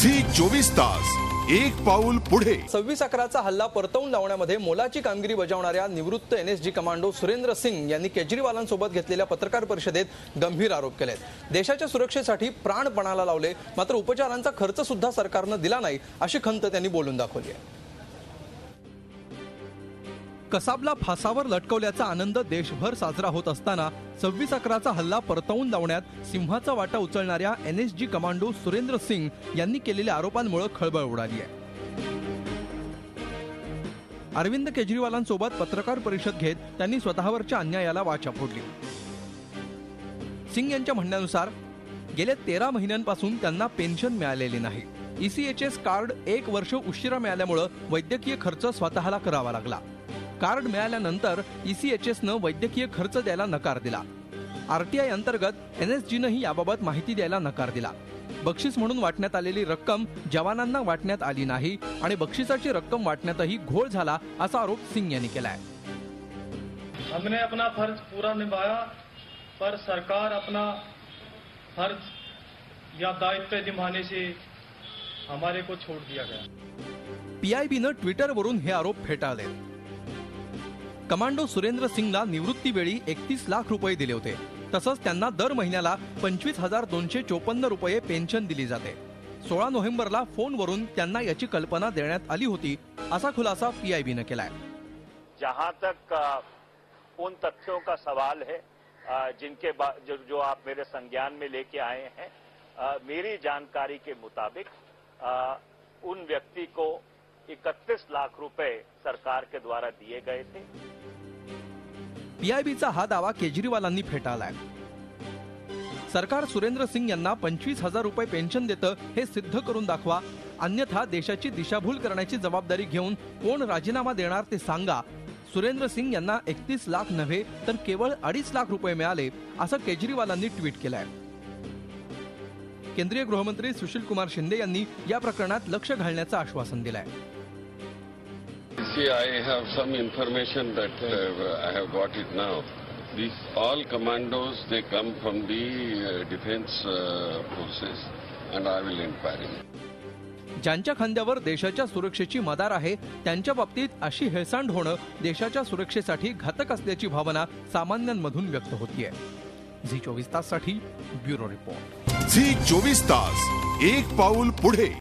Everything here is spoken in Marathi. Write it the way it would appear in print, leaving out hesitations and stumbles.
झी 24 तास एक पाऊल पुढे। 26/11चा हल्ला परतवून लावण्यामध्ये मोलाची कामगिरी बजावणाऱ्या निवृत्त एनएसजी कमांडो सुरेंद्र सिंग यांनी केजरीवालांसोबत घेतलेल्या पत्रकार परिषदेत गंभीर आरोप केलेत। देशाच्या सुरक्षेसाठी प्राण पणाला लावले, मात्र उपचारांचा खर्च सुद्धा सरकारने दिला नाही अशी खंत त्यांनी बोलून दाखवली आहे। कसाबला फासावर लटकवल्याचा आनंद देशभर साजरा होत असताना 26/11चा हल्ला परतवून लावण्यात सिंहाचा वाटा उचलणाऱ्या एनएसजी कमांडो सुरेंद्र सिंग यांनी केलेल्या आरोपांमुळे खळबळ उडाली आहे। अरविंद केजरीवालांसोबत पत्रकार परिषद घेत त्यांनी स्वतःवरच्या अन्यायाला वाचा फोडली। सिंग यांच्या म्हणण्यानुसार गेल्या 13 महिन्यांपासून त्यांना पेन्शन मिळालेली नाही। ईसीएचएस कार्ड 1 वर्ष उशिरा मिळाल्यामुळे वैद्यकीय खर्च स्वतःला करावा लागला। कार्ड मिळाल्यानंतर ईसीएचएसनं वैद्यकीय खर्च द्यायला नकार दिला। आरटीआय अंतर्गत एनएसजीनंही याबाबत माहिती द्यायला नकार दिला। बक्षीस म्हणून वाटण्यात आलेली रक्कम जवानांना वाटण्यात आली नाही आणि बक्षिसाची रक्कम वाटण्यातही घोळ झाला असा आरोप सिंग यांनी केलाय। हमने अपना फर्ज पूरा निभाया, पर सरकार अपना फर्ज या दायित्व निभाने से हमारे को छोड़ दिया गया। पीआयबीनं ट्विटरवरून हे आरोप फेटाळले। कमांडो सुरेंद्र सिंगला निवृत्तीवेळी 31 लाख रुपये दिले होते। तसंच त्यांना दर महिन्याला 25,254 रुपये पेन्शन दिली जाते। 16 नोव्हेंबरला फोनवरून त्यांना याची कल्पना देण्यात आली होती असा खुलासा पीआयबीनं केलाय। जहां तक उन तथ्यों का सवाल है जिनके जो आप मेरे संज्ञान में लेके आए हैं, मेरी जानकारी के मुताबिक उन व्यक्ति को 31 लाख रुपए सरकार के द्वारा दिए गए थे। पीआयबीचा हा दावा केजरीवालांनी फेटाळलाय। सरकार सुरेंद्र सिंग यांना 25,000 रुपये पेन्शन देतं हे सिद्ध करून दाखवा, अन्यथा देशाची दिशाभूल करण्याची जबाबदारी घेऊन कोण राजीनामा देणार ते सांगा। सुरेंद्र सिंग यांना 31 लाख नव्हे तर केवळ 2.5 लाख रुपये मिळाले असं केजरीवालांनी ट्विट केलंय। केंद्रीय गृहमंत्री सुशील कुमार शिंदे यांनी या प्रकरणात लक्ष घालण्याचं आश्वासन दिलंय। See, I have some information that I have got it now. These all commandos, they come from the defense forces, and I will inquire. ज्यांच्या खांद्यावर देशाच्या सुरक्षेची मदार आहे त्यांच्या बाबतीत अशी हेळसांड होणं देशाच्या सुरक्षेसाठी घातक असल्याची भावना सामान्यांमधून व्यक्त होतीये। झी 24 तास साठी ब्युरो रिपोर्ट। झी 24 तास एक पाऊल पुढे।